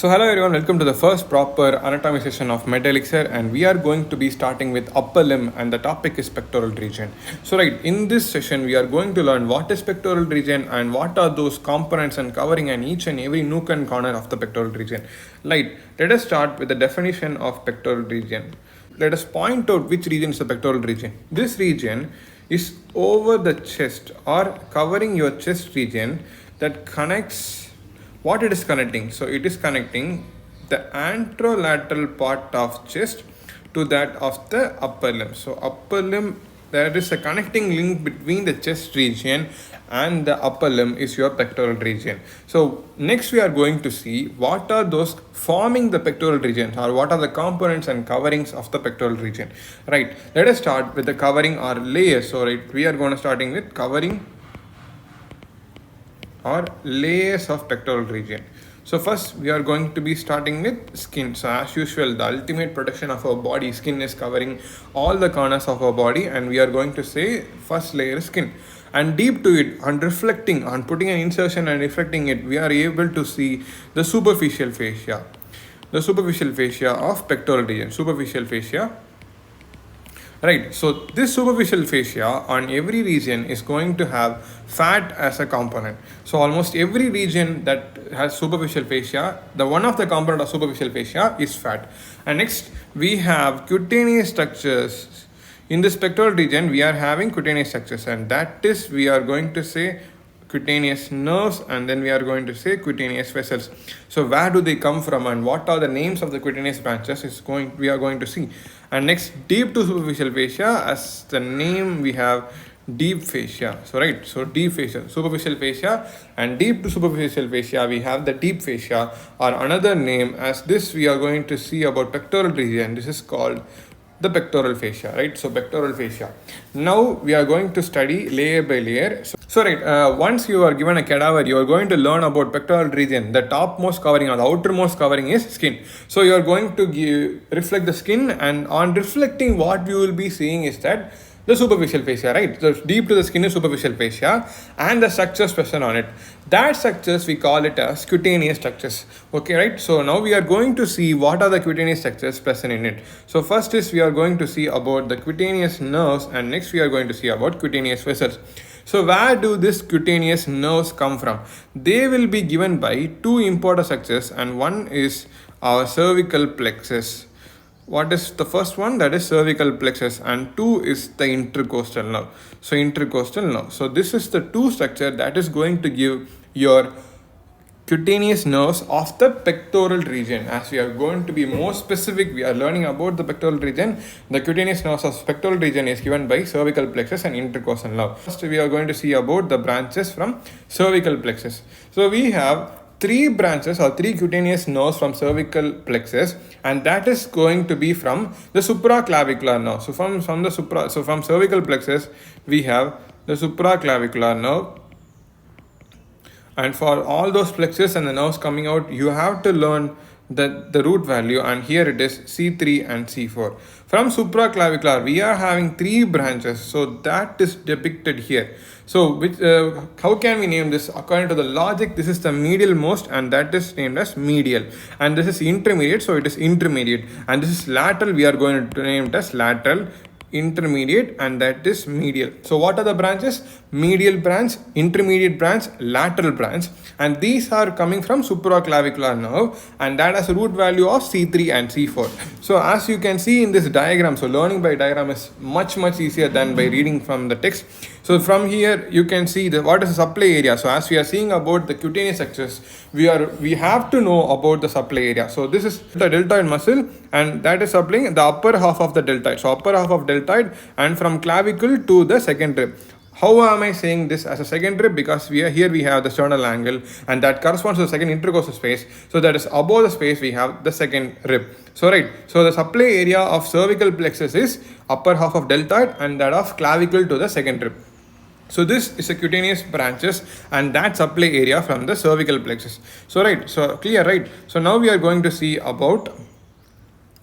So hello everyone, welcome to the first proper anatomy session of MedElixir, and we are going to be starting with upper limb, and the topic is pectoral region. So in this session we are going to learn what is pectoral region and what are those components and covering and each and every nook and corner of the pectoral region. Let us start with the definition of pectoral region. Let us point out which region is the pectoral region. This region is over the chest or covering your chest region that connects what it is connecting. So it is connecting the anterolateral part of chest to that of the upper limb. So upper limb, there is a connecting link between the chest region and the upper limb is your pectoral region. So next we are going to see what are those forming the pectoral region, or what are the components and coverings of the pectoral region. Let us start with the covering or layers. So we are going to starting with covering or layers of pectoral region. So first we are going to be starting with skin. So as usual, the ultimate protection of our body, skin is covering all the corners of our body, and we are going to say first layer is skin. And deep to it, on reflecting, on putting an insertion and reflecting it, we are able to see the superficial fascia. The superficial fascia of pectoral region, superficial fascia. So this superficial fascia on every region is going to have fat as a component. So almost every region that has superficial fascia, the one of the component of superficial fascia is fat. And next we have cutaneous structures. In this pectoral region we are having cutaneous structures, and that is, we are going to say cutaneous nerves, and then we are going to say cutaneous vessels. So where do they come from and what are the names of the cutaneous branches we are going to see. And next, deep to superficial fascia, as the name we have deep fascia. So deep fascia, superficial fascia, and deep to superficial fascia we have the deep fascia, or another name as this we are going to see about pectoral region. This is called the pectoral fascia, So pectoral fascia. Now we are going to study layer by layer. Once you are given a cadaver, you are going to learn about pectoral region. The topmost covering or the outermost covering is skin. So you are going to reflect the skin, and on reflecting what you will be seeing is that the superficial fascia, So deep to the skin is superficial fascia, and the structures present on it. That structures we call it as cutaneous structures. So now we are going to see what are the cutaneous structures present in it. So first is we are going to see about the cutaneous nerves, and next we are going to see about cutaneous vessels. So where do these cutaneous nerves come from? They will be given by two important structures, and one is our cervical plexus. What is the first one? That is cervical plexus, and two is the intercostal nerve. So intercostal nerve. So this is the two structure that is going to give your cutaneous nerves of the pectoral region. As we are going to be more specific, we are learning about the pectoral region. The cutaneous nerves of pectoral region is given by cervical plexus and intercostal nerve. First we are going to see about the branches from cervical plexus. So we have three branches or three cutaneous nerves from cervical plexus, and that is going to be from the supraclavicular nerve. So from cervical plexus we have the supraclavicular nerve, and for all those plexus and the nerves coming out, you have to learn the root value, and here it is C3 and C4. From supraclavicular we are having three branches, so that is depicted here. So how can we name this? According to the logic, this is the medial most, and that is named as medial, and this is intermediate, so it is intermediate, and this is lateral, we are going to name it as lateral, intermediate, and that is medial. So what are the branches? Medial branch, intermediate branch, lateral branch, and these are coming from supraclavicular nerve, and that has a root value of C3 and C4. So as you can see in this diagram, so learning by diagram is much easier than by reading from the text. So from here you can see what is the supply area. So as we are seeing about the cutaneous structures, we have to know about the supply area. So this is the deltoid muscle, and that is supplying the upper half of the deltoid. So upper half of deltoid, and from clavicle to the second rib. How am I saying this as a second rib? Because we have the sternal angle, and that corresponds to the second intercostal space. So that is above the space we have the second rib. So the supply area of cervical plexus is upper half of deltoid, and that of clavicle to the second rib. So this is the cutaneous branches, and that supply area from the cervical plexus. So clear, So now we are going to see about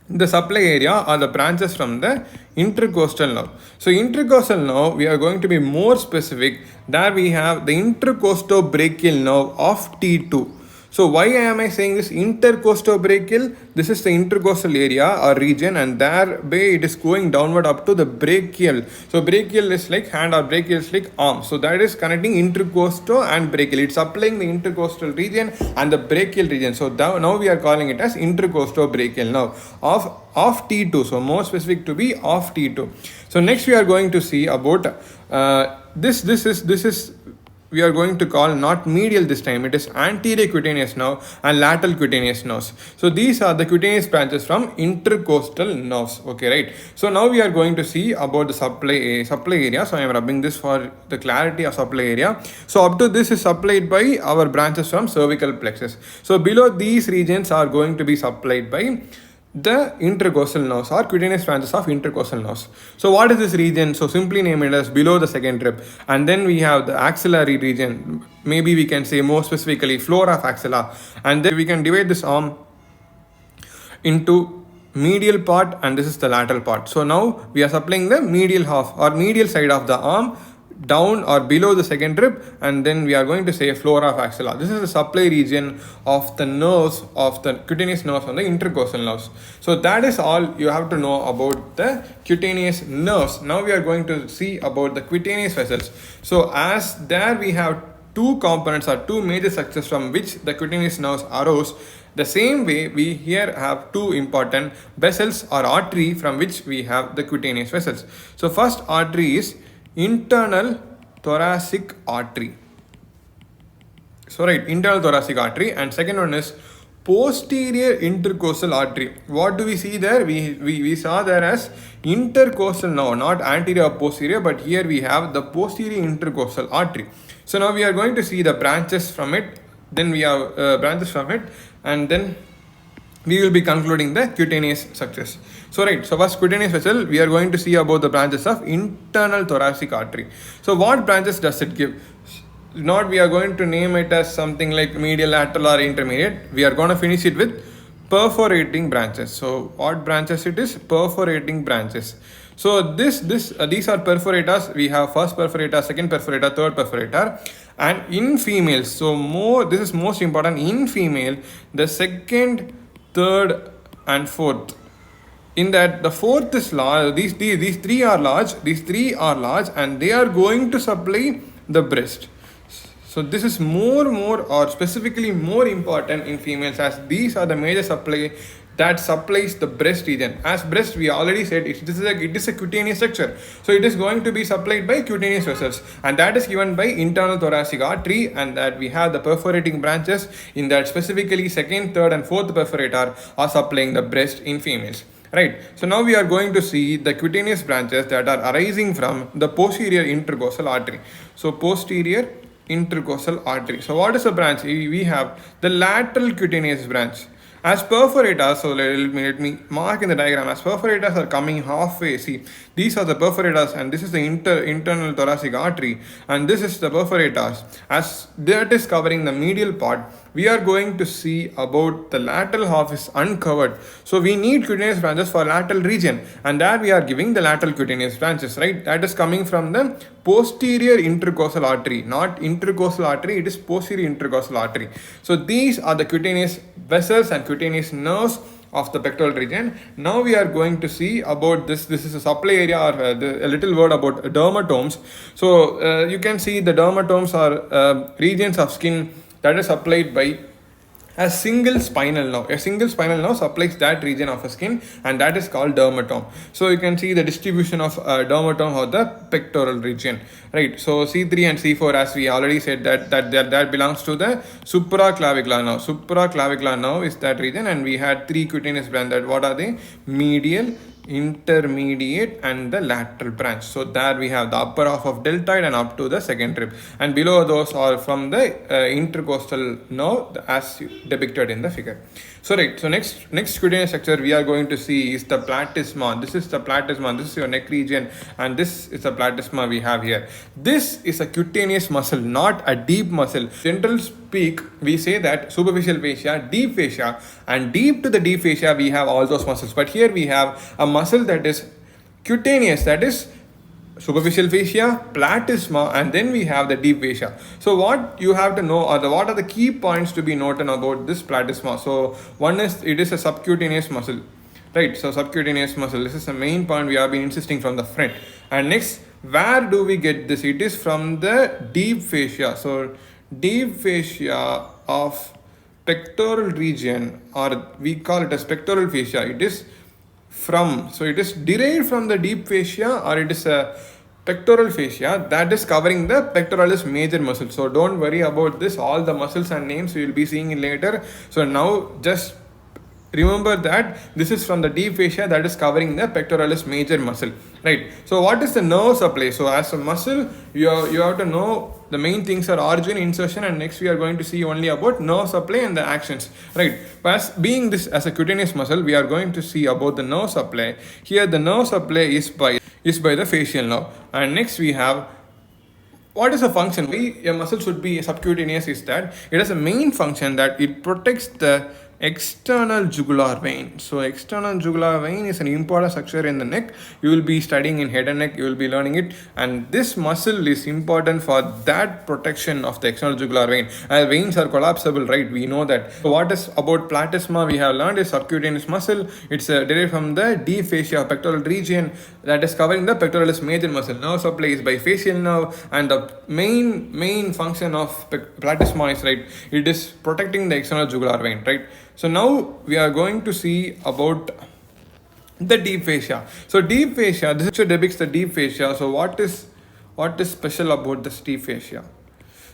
the supply area or the branches from the intercostal nerve. So intercostal nerve, we are going to be more specific. There we have the intercostobrachial nerve of T2. So why am I saying this intercostobrachial? This is the intercostal area or region, and there way it is going downward up to the brachial. So brachial is like hand or brachial is like arm. So that is connecting intercosto and brachial. It's supplying the intercostal region and the brachial region. So now we are calling it as intercostobrachial now of T2. So more specific to be of T2. So next we are going to see about this is we are going to call not medial this time, it is anterior cutaneous nerve and lateral cutaneous nerves. So these are the cutaneous branches from intercostal nerves. Okay, right? So now we are going to see about the supply area. So I am rubbing this for the clarity of supply area. So up to this is supplied by our branches from cervical plexus. So below these regions are going to be supplied by the intercostal nerves or cutaneous branches of intercostal nerves. So what is this region? So simply name it as below the second rib, and then we have the axillary region. Maybe we can say more specifically floor of axilla, and then we can divide this arm into medial part, and this is the lateral part. So now we are supplying the medial half or medial side of the arm down or below the second rib, and then we are going to say flora of axilla. This is the supply region of the nerves, of the cutaneous nerves and the intercostal nerves. So that is all you have to know about the cutaneous nerves. Now we are going to see about the cutaneous vessels. So as there we have two components or two major structures from which the cutaneous nerves arose, the same way we here have two important vessels or artery from which we have the cutaneous vessels. So first artery is internal thoracic artery. So right, internal thoracic artery, and second one is posterior intercostal artery. What do we see there? We saw there as intercostal now, not anterior or posterior, but here we have the posterior intercostal artery. So now we are going to see the branches from it, then we have branches from it, and then we will be concluding the cutaneous structures. So right, so first cutaneous vessel, we are going to see about the branches of internal thoracic artery. So what branches does it give? Not we are going to name it as something like medial, lateral or intermediate. We are going to finish it with perforating branches. So what branches it is? Perforating branches. So these are perforators. We have first perforator, second perforator, third perforator. And in females, so this is most important, in female, the second, third and fourth. In that the fourth is large, these three are large, and they are going to supply the breast. So this is more or specifically more important in females, as these are the major supply that supplies the breast region. As breast, we already said it is a cutaneous structure, so it is going to be supplied by cutaneous vessels, and that is given by internal thoracic artery, and that we have the perforating branches in that specifically second, third and fourth perforator are supplying the breast in females. Right, so now we are going to see the cutaneous branches that are arising from the posterior intercostal artery. So posterior intercostal artery. So what is the branch? We have the lateral cutaneous branch. As perforators, so let me mark in the diagram, as perforators are coming halfway, see, these are the perforators, and this is the internal thoracic artery, and this is the perforators. As that is covering the medial part, we are going to see about the lateral half is uncovered. So we need cutaneous branches for lateral region, and there we are giving the lateral cutaneous branches, right? That is coming from the posterior intercostal artery, not intercostal artery, it is posterior intercostal artery. So these are the cutaneous vessels and cutaneous nerves of the pectoral region. Now we are going to see about this. This is a supply area, or a little word about dermatomes. So you can see the dermatomes are regions of skin that is supplied by a single spinal nerve. A single spinal nerve supplies that region of a skin, and that is called dermatome. So you can see the distribution of dermatome of the pectoral region, right? So C3 and C4, as we already said, that belongs to the supraclavicular nerve. Supraclavicular nerve is that region, and we had three cutaneous branches. That what are they? Medial, intermediate and the lateral branch. So there we have the upper half of deltoid and up to the second rib, and below those are from the intercostal nerve as depicted in the figure. So right, so next cutaneous structure we are going to see is the platysma. This is the platysma, this is your neck region, and this is the platysma we have here. This is a cutaneous muscle, not a deep muscle. General speak, we say that superficial fascia, deep fascia, and deep to the deep fascia we have all those muscles, but here we have a muscle that is cutaneous, that is superficial fascia, platysma, and then we have the deep fascia. So what you have to know are what are the key points to be noted about this platysma. So one is it is a subcutaneous muscle, right? So subcutaneous muscle, this is the main point we have been insisting from the front. And next, where do we get this? It is from the deep fascia. So deep fascia of pectoral region, or we call it as pectoral fascia. It is so it is derived from the deep fascia, or it is a pectoral fascia that is covering the pectoralis major muscle. So don't worry about this, all the muscles and names we will be seeing in later. So now just remember that this is from the deep fascia that is covering the pectoralis major muscle, right? So what is the nerve supply? So as a muscle, you have to know the main things are origin, insertion, and next we are going to see only about nerve supply and the actions, right? But as being this as a cutaneous muscle, we are going to see about the nerve supply. Here the nerve supply is by the facial nerve. And next we have what is the function? Why a muscle should be subcutaneous is that it has a main function that it protects the external jugular vein. So external jugular vein is an important structure in the neck. You will be studying in head and neck, you will be learning it, and this muscle is important for that protection of the external jugular vein. As veins are collapsible, right? We know that. So what is about platysma we have learned is subcutaneous muscle. It's derived from the deep fascia pectoral region that is covering the pectoralis major muscle. Nerve supply is by facial nerve, and the main function of platysma is, right, it is protecting the external jugular vein, right? So now we are going to see about the deep fascia. So deep fascia, this picture depicts the deep fascia. So what is special about this deep fascia?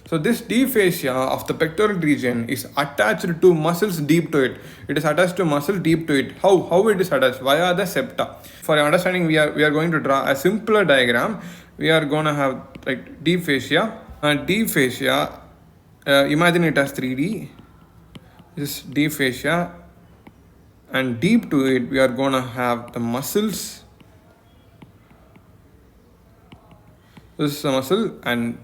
So this deep fascia of the pectoral region is attached to muscles deep to it. It is attached to muscle deep to it. How it is attached? Via the septa. For your understanding, we are going to draw a simpler diagram. We are going to have like deep fascia. And deep fascia, imagine it as 3D. This deep fascia, and deep to it we are going to have the muscles. This is the muscle, and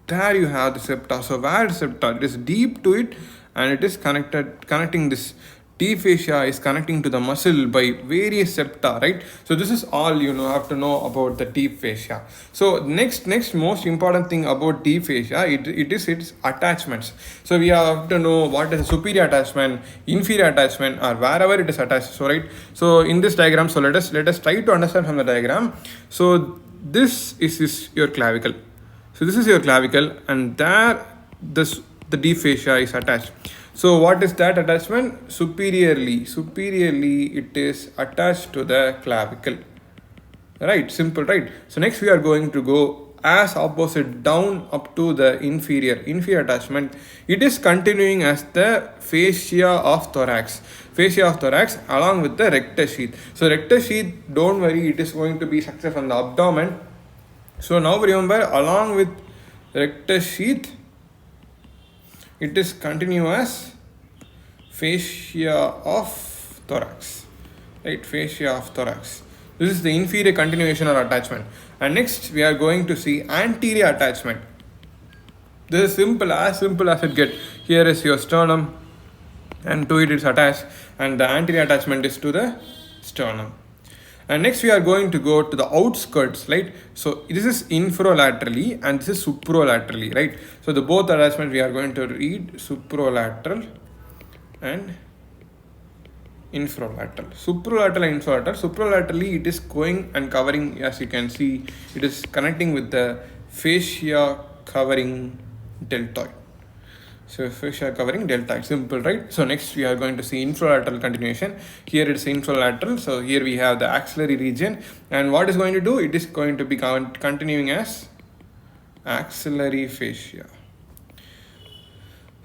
there you have the septa. So where is septa? It is deep to it, and it is connecting this deep fascia is connecting to the muscle by various septa, right? So this is all you have to know about the deep fascia. So next most important thing about deep fascia, it is its attachments. So we have to know what is superior attachment, inferior attachment, or wherever it is attached. So right, so in this diagram, so let us try to understand from the diagram. So this is your clavicle. So this is your clavicle, and there the deep fascia is attached. So what is that attachment? Superiorly it is attached to the clavicle, right? Simple, right? So next we are going to go as opposite down up to the inferior attachment. It is continuing as the fascia of thorax along with the rectus sheath. So rectus sheath, don't worry, it is going to be structured from the abdomen. So now remember, along with rectus sheath, it is continuous fascia of thorax, right? Fascia of thorax. This is the inferior continuation or attachment. And next we are going to see anterior attachment. This is simple as it gets. Here is your sternum, and to it is attached, and the anterior attachment is to the sternum. And next we are going to go to the outskirts, right? So this is infralaterally and this is supralaterally, right? So the both attachments we are going to read supralateral and infralateral. Supralateral and infralateral. Supralaterally it is going and covering, as you can see, it is connecting with the fascia covering deltoid. So fascia covering deltoid, simple, right? So next we are going to see infralateral continuation. Here it's infralateral. So here we have the axillary region, and what is going to do? It is going to be continuing as axillary fascia.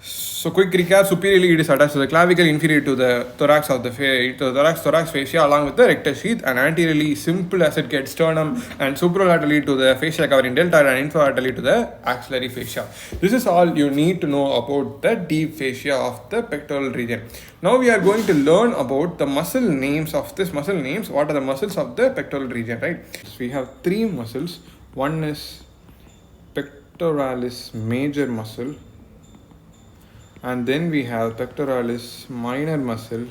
So quick recap: superiorly it is attached to the clavicle, inferior to the thorax of the thorax fascia along with the rectus sheath, and anteriorly, simple as it gets, sternum, and supralaterally to the fascia covering deltoid, and infralaterally to the axillary fascia. This is all you need to know about the deep fascia of the pectoral region. Now we are going to learn about the muscle names of this muscle names. What are the muscles of the pectoral region, right? So we have three muscles. One is pectoralis major muscle, and then we have pectoralis minor muscle,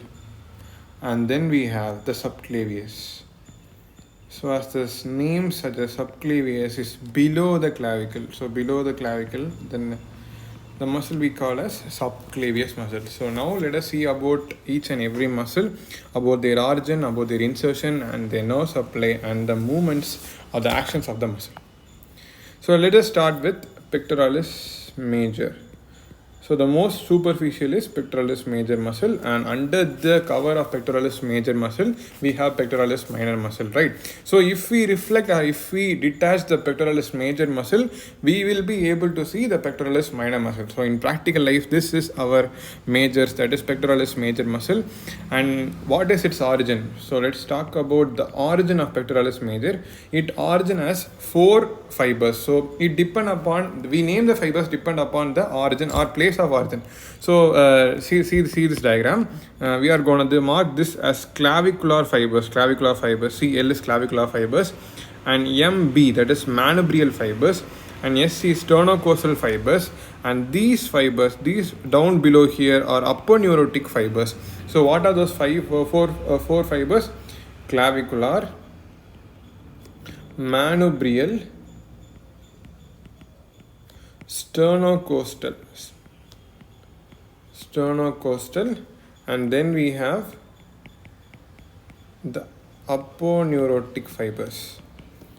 and then we have the subclavius. So as this name suggests, subclavius is below the clavicle. So below the clavicle, then the muscle we call as subclavius muscle. So now let us see about each and every muscle, about their origin, about their insertion and their nerve supply and the movements or the actions of the muscle. So let us start with pectoralis major. So the most superficial is pectoralis major muscle, and under the cover of pectoralis major muscle we have pectoralis minor muscle, right? So if we reflect or if we detach the pectoralis major muscle, we will be able to see the pectoralis minor muscle. So in practical life, this is our majors, that is pectoralis major muscle. And what is its origin? So let's talk about the origin of pectoralis major. It origin as 4 fibers. So it depend upon, we name the fibers depend upon the origin or place of origin. So see this diagram. We are going to mark this as clavicular fibers. CL is clavicular fibers, and MB, that is manubrial fibers, and SC is sternocostal fibers. And these fibers, these down below here, are aponeurotic fibers. So what are those four fibers? Clavicular, manubrial, sternocostal, and then we have the aponeurotic fibers.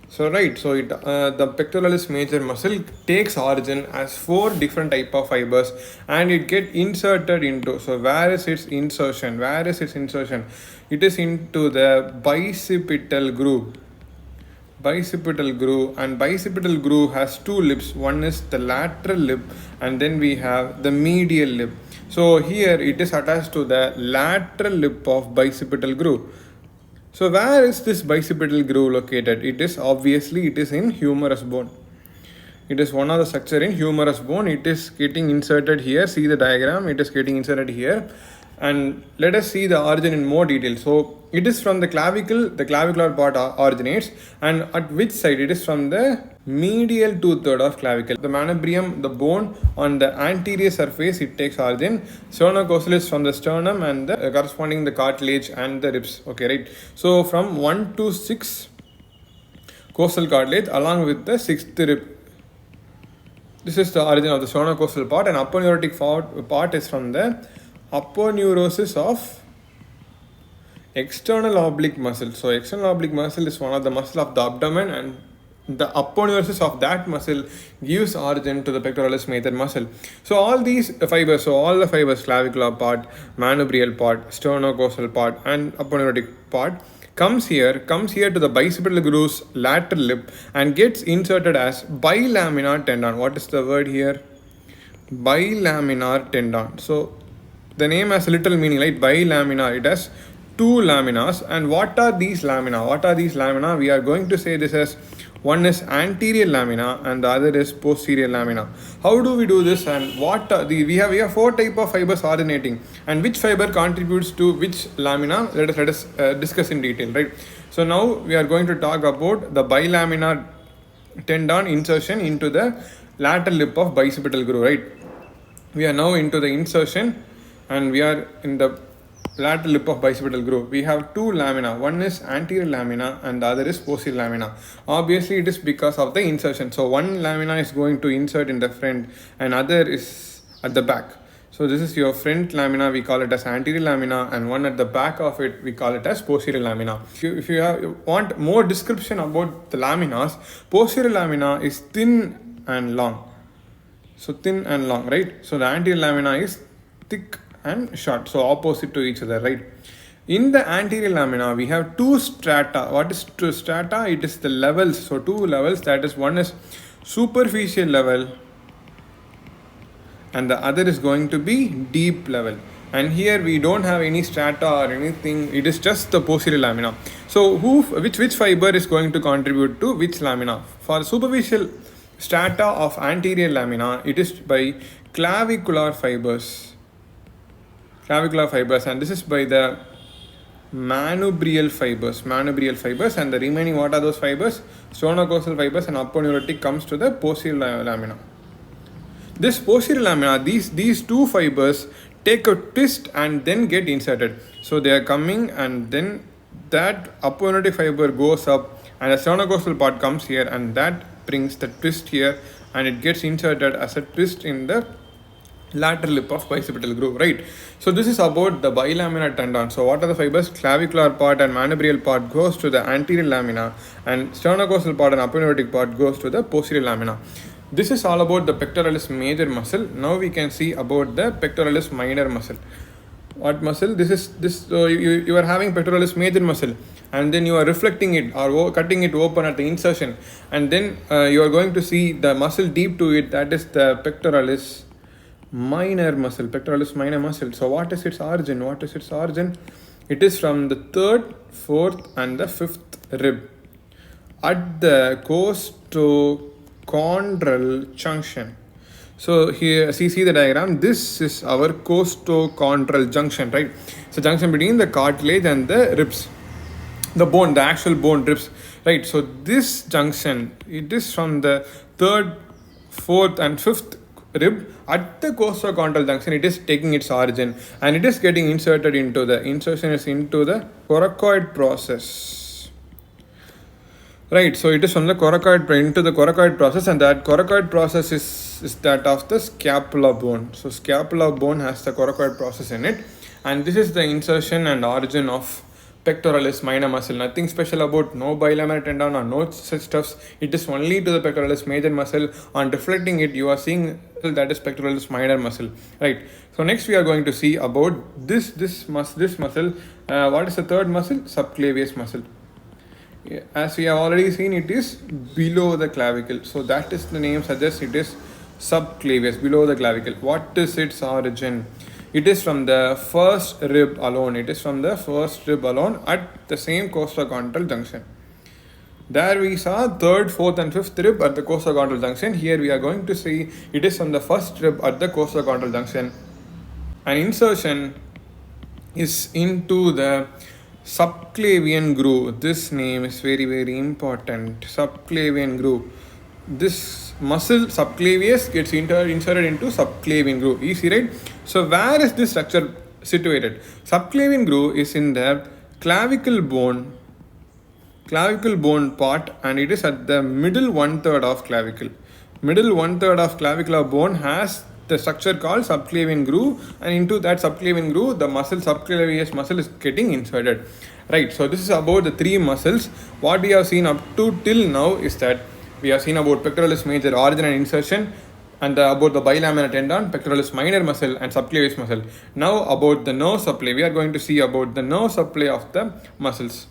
So right, so the pectoralis major muscle takes origin as 4 different type of fibers, and it get inserted into, so where is its insertion? It is into the bicipital groove. And bicipital groove has 2 lips. One is the lateral lip, and then we have the medial lip. So here it is attached to the lateral lip of bicipital groove. So where is this bicipital groove located? It is in humerus bone. It is one of the structure in humerus bone. It is getting inserted here. See the diagram. It is getting inserted here. And let us see the origin in more detail. So it is from the clavicle. The clavicular part originates, and at which side? It is from the medial 2/3 of clavicle. The manubrium, the bone on the anterior surface, it takes origin. Sternocostal is from the sternum and the corresponding the cartilage and the ribs. Okay, right? So from 1 to 6 costal cartilage along with the 6th rib. This is the origin of the sternocostal part, and aponeurotic part is from the aponeurosis of external oblique muscle. So external oblique muscle is one of the muscle of the abdomen, and the aponeurosis of that muscle gives origin to the pectoralis major muscle. So all these fibers, clavicular part, manubrial part, sternocostal part, and aponeurotic part comes here to the bicipital groove's lateral lip and gets inserted as bilaminar tendon. What is the word here? Bilaminar tendon. So the name has little meaning, right? Bilaminar, it has 2 laminas. And what are these lamina? We are going to say this as, one is anterior lamina and the other is posterior lamina. How do we do this, and what are we have 4 type of fibers originating, and which fiber contributes to which lamina? Let us discuss in detail, right? So now we are going to talk about the bilaminar tendon insertion into the lateral lip of bicipital groove, right? We are now into the insertion, and we are in the lateral lip of bicipital groove. We have 2 lamina. One is anterior lamina and the other is posterior lamina. Obviously it is because of the insertion. So one lamina is going to insert in the front and other is at the back. So this is your front lamina, we call it as anterior lamina, and one at the back of it we call it as posterior lamina. If you want more description about the laminas, posterior lamina is thin and long. So thin and long, right? So the anterior lamina is thick and short, so opposite to each other, right? In the anterior lamina we have 2 strata. What is 2 strata? It is the levels. So 2 levels, that is, one is superficial level and the other is going to be deep level. And here we don't have any strata or anything, it is just the posterior lamina. So which fiber is going to contribute to which lamina? For superficial strata of anterior lamina, it is by clavicular fibers, and this is by the manubrial fibers, and the remaining, what are those fibers? Sternocostal fibers and aponeurotic comes to the posterior lamina. This posterior lamina, these 2 fibers take a twist and then get inserted. So they are coming, and then that aponeurotic fiber goes up and the sternocostal part comes here, and that brings the twist here, and it gets inserted as a twist in the lateral lip of bicipital groove, right? So this is about the bilaminar tendon. So what are the fibers? Clavicular part and manubrial part goes to the anterior lamina, and sternocostal part and aponeurotic part goes to the posterior lamina. This is all about the pectoralis major muscle. Now we can see about the pectoralis minor muscle. What muscle? So you are having pectoralis major muscle, and then you are reflecting it or cutting it open at the insertion, and then you are going to see the muscle deep to it, that is the pectoralis minor muscle. Pectoralis minor muscle. So what is its origin? It is from the third, fourth and the fifth rib at the costochondral junction. So here see the diagram. This is our costochondral junction, right? So junction between the cartilage and the ribs, the bone, the actual bone ribs, right? So this junction, it is from the third, fourth and fifth rib at the costochondral junction. It is taking its origin, and it is getting inserted into the coracoid process, right? So it is from the coracoid into the coracoid process, and that coracoid process is that of the scapula bone. So scapula bone has the coracoid process in it, and this is the insertion and origin of pectoralis minor muscle. Nothing special about, no bilaminar tendon or no such stuffs. It is only to the pectoralis major muscle. On reflecting it, you are seeing that is pectoralis minor muscle, right? So next we are going to see about this muscle. What is the third muscle? Subclavius muscle. As we have already seen, it is below the clavicle. So that is the name suggests, it is subclavius, below the clavicle. What is its origin? It is from the first rib alone. At the same costochondral junction. There we saw third, fourth and fifth rib at the costochondral junction. Here we are going to see it is from the first rib at the costochondral junction. An insertion is into the subclavian groove. This name is very, very important. Subclavian groove. This muscle subclavius gets inserted into subclavian groove. Easy, right? So where is this structure situated? Subclavian groove is in the clavicle bone part, and it is at the middle 1/3 of clavicle. Middle 1/3 of clavicular bone has the structure called subclavian groove, and into that subclavian groove the subclavius muscle is getting inserted, right? So this is about the three muscles. What we have seen up to till now is that we have seen about pectoralis major, origin and insertion, and about the bilaminar tendon, pectoralis minor muscle and subclavius muscle. Now about the nerve supply, we are going to see about the nerve supply of the muscles.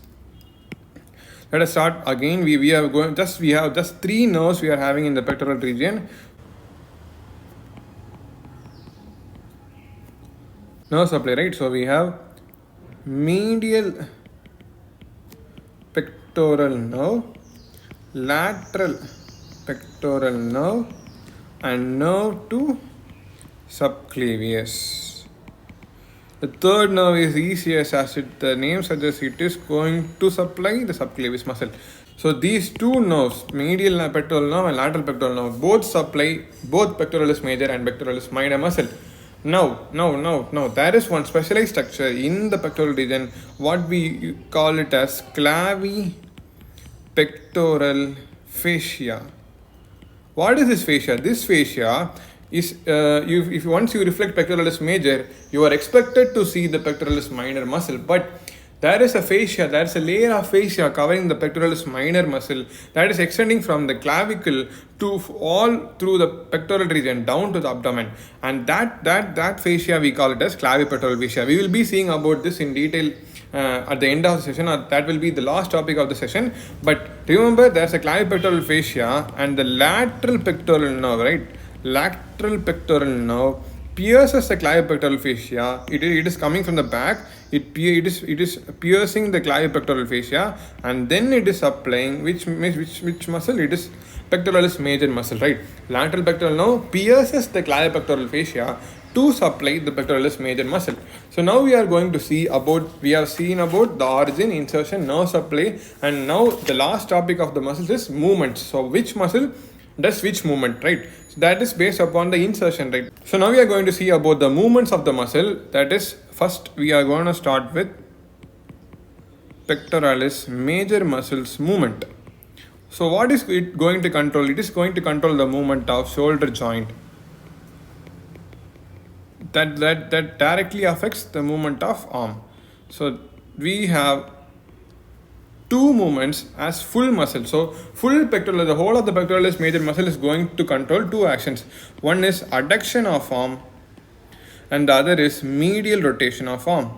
Let us start again. We have just three nerves we are having in the pectoral region. Nerve supply, right? So we have medial pectoral nerve, lateral pectoral nerve, and nerve to subclavius. The third nerve is easiest, as the name suggests, it is going to supply the subclavius muscle. So these two nerves, medial pectoral nerve and lateral pectoral nerve, both supply both pectoralis major and pectoralis minor muscle. Now, there is one specialized structure in the pectoral region, what we call it as clavipectoral fascia. What is this fascia? This fascia is, if once you reflect pectoralis major, you are expected to see the pectoralis minor muscle, but there is a fascia, there is a layer of fascia covering the pectoralis minor muscle that is extending from the clavicle to all through the pectoral region down to the abdomen, and that fascia we call it as clavipectoral fascia. We will be seeing about this in detail at the end of the session, or that will be the last topic of the session. But remember, there's a clavipectoral fascia and the lateral pectoral nerve, right? Lateral pectoral nerve pierces the clavipectoral fascia. It is coming from the back. It is piercing the clavipectoral fascia, and then it is supplying which muscle? It is pectoralis major muscle, right? Lateral pectoral nerve pierces the clavipectoral fascia to supply the pectoralis major muscle. So now we are going to see about, we have seen about the origin, insertion, nerve supply, and now the last topic of the muscles is movement. So which muscle does which movement, right? So that is based upon the insertion, right? So now we are going to see about the movements of the muscle. That is, first we are going to start with pectoralis major muscles movement. So what is it going to control? It is going to control the movement of shoulder joint. That directly affects the movement of arm. So we have two movements as full muscle. So full pectoralis, the whole of the pectoralis major muscle is going to control two actions. One is adduction of arm and the other is medial rotation of arm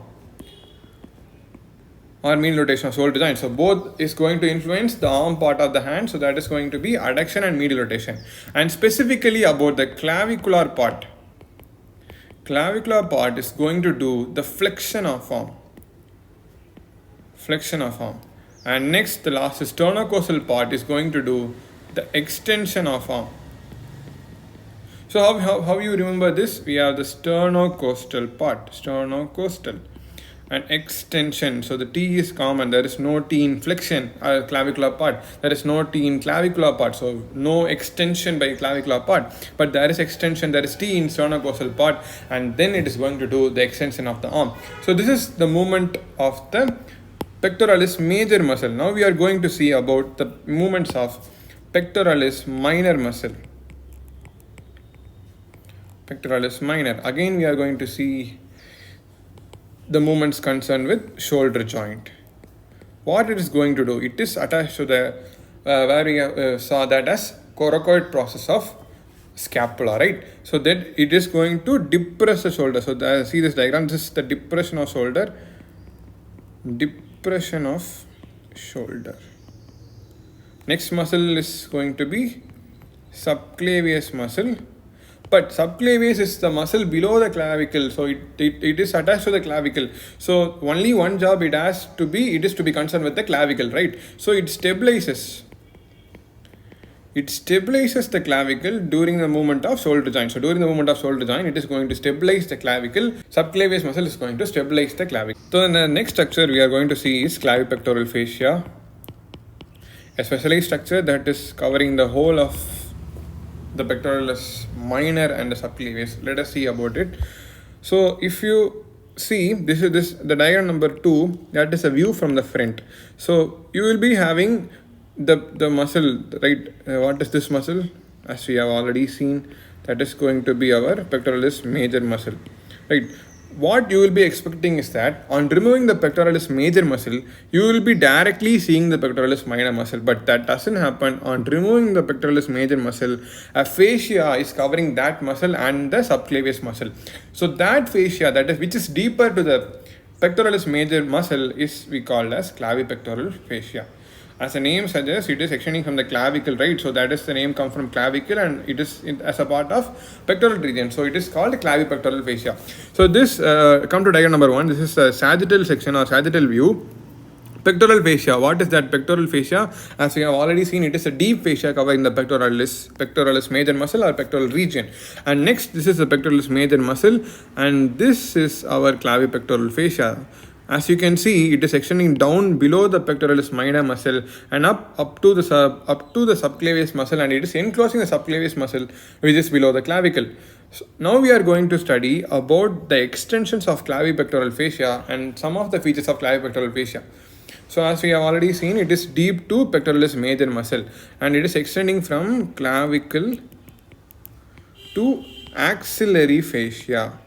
or medial rotation of shoulder joint. So both is going to influence the arm part of the hand. So that is going to be adduction and medial rotation. And specifically about the clavicular part. Clavicular part is going to do the flexion of arm. Flexion of arm. And next, the last sternocostal part is going to do the extension of arm. So how you remember this? We have the sternocostal part, sternocostal, and extension. So the T is common. There is no T in flexion, clavicular part. There is no T in clavicular part. So no extension by clavicular part. But there is extension. There is T in sternocostal part, and then it is going to do the extension of the arm. So this is the movement of the pectoralis major muscle. Now we are going to see about the movements of pectoralis minor muscle. Pectoralis minor. Again, we are going to see the movements concerned with shoulder joint. What it is going to do? It is attached to the where we saw that as coracoid process of scapula, right? So that it is going to depress the shoulder. So see this diagram. This is the depression of shoulder. Depression of shoulder. Next muscle is going to be subclavius muscle. But subclavius is the muscle below the clavicle, so it is attached to the clavicle. So only one job it is to be concerned with the clavicle, right? So it stabilizes the clavicle during the movement of shoulder joint. So during the movement of shoulder joint, it is going to stabilize the clavicle. Subclavius muscle is going to stabilize the clavicle. So in the next structure we are going to see is clavipectoral fascia, a specialized structure that is covering the whole of the pectoralis minor and the subclavius. Let us see about it. So if you see, this is the diagram number 2, that is a view from the front. So you will be having the muscle, right? What is this muscle? As we have already seen, that is going to be our pectoralis major muscle, right? What you will be expecting is that on removing the pectoralis major muscle, you will be directly seeing the pectoralis minor muscle, but that doesn't happen. On removing the pectoralis major muscle, a fascia is covering that muscle and the subclavius muscle. So that fascia, that is which is deeper to the pectoralis major muscle, is we call as clavipectoral fascia. As the name suggests, it is extending from the clavicle, right? So that is the name come from clavicle, and it is as a part of pectoral region. So it is called clavipectoral fascia. So this come to diagram number 1. This is a sagittal section or sagittal view. Pectoral fascia. What is that pectoral fascia? As we have already seen, it is a deep fascia covering the pectoralis major muscle or pectoral region. And next, this is the pectoralis major muscle, and this is our clavipectoral fascia. As you can see, it is extending down below the pectoralis minor muscle and up to the subclavius muscle, and it is enclosing the subclavius muscle which is below the clavicle. So now we are going to study about the extensions of clavipectoral fascia and some of the features of clavipectoral fascia. So as we have already seen, it is deep to pectoralis major muscle, and it is extending from clavicle to axillary fascia.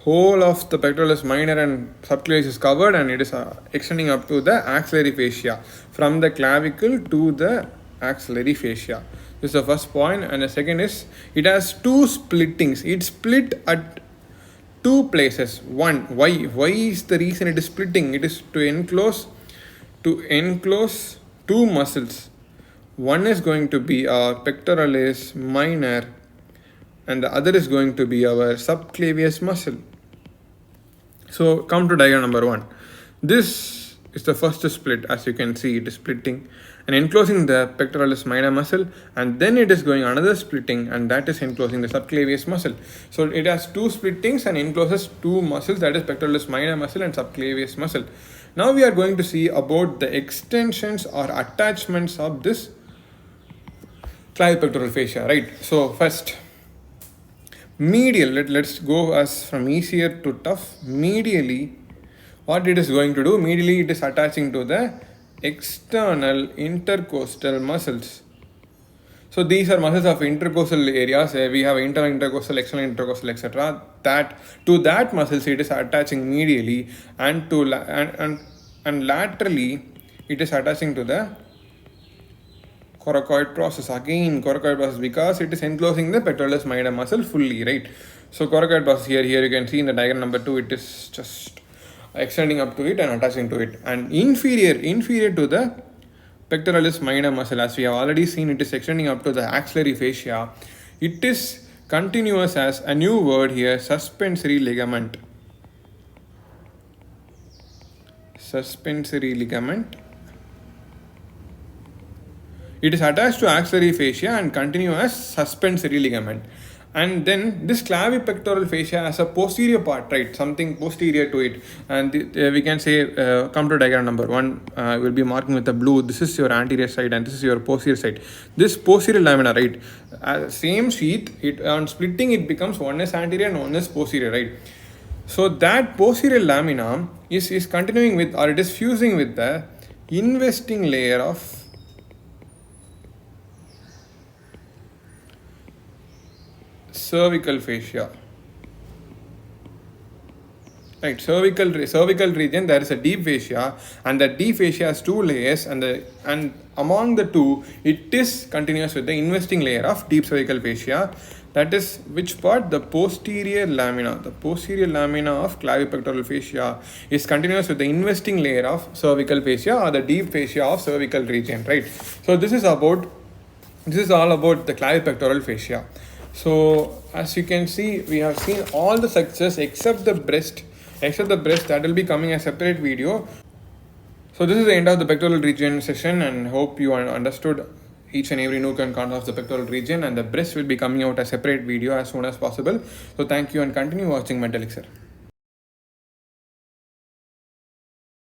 Whole of the pectoralis minor and subclavius is covered, and it is extending up to the axillary fascia, from the clavicle to the axillary fascia. This is the first point, and the second is it has two splittings. It split at two places. One, why is the reason it is splitting? It is to enclose two muscles. One is going to be our pectoralis minor, and the other is going to be our subclavius muscle. So come to diagram number 1. This is the first split. As you can see, it is splitting and enclosing the pectoralis minor muscle, and then it is going another splitting, and that is enclosing the subclavius muscle. So it has two splittings and encloses two muscles, that is pectoralis minor muscle and subclavius muscle. Now we are going to see about the extensions or attachments of this clavipectoral fascia, right? So first, medial, let's go as from easier to tough. Medially, what it is going to do? Medially, it is attaching to the external intercostal muscles. So these are muscles of intercostal areas. We have internal intercostal, external intercostal, etc. That to that muscles it is attaching medially, and to and laterally it is attaching to the coracoid process. Again, coracoid process, because it is enclosing the pectoralis minor muscle fully, right? So coracoid process here you can see in the diagram number 2, it is just extending up to it and attaching to it. And inferior to the pectoralis minor muscle, as we have already seen, it is extending up to the axillary fascia. It is continuous as a new word here, suspensory ligament. Suspensory ligament. It is attached to axillary fascia and continue as suspensory ligament. And then this clavipectoral fascia has a posterior part, right? Something posterior to it. And we can say, come to diagram number 1, we'll be marking with the blue. This is your anterior side and this is your posterior side. This posterior lamina, right? Same sheath, on splitting it becomes one is anterior and one is posterior, right? So that posterior lamina is continuing with, or it is fusing with the investing layer of cervical fascia. Right, cervical region, there is a deep fascia, and the deep fascia has 2 layers, and among the two it is continuous with the investing layer of deep cervical fascia. That is which part? The posterior lamina. The posterior lamina of clavipectoral fascia is continuous with the investing layer of cervical fascia, or the deep fascia of cervical region, right? So this is all about the clavipectoral fascia. So as you can see, we have seen all the structures except the breast. That will be coming as a separate video. So this is the end of the pectoral region session, and hope you understood each and every nook and corner of the pectoral region, and the breast will be coming out as a separate video as soon as possible. So thank you, and continue watching Mental Elixir.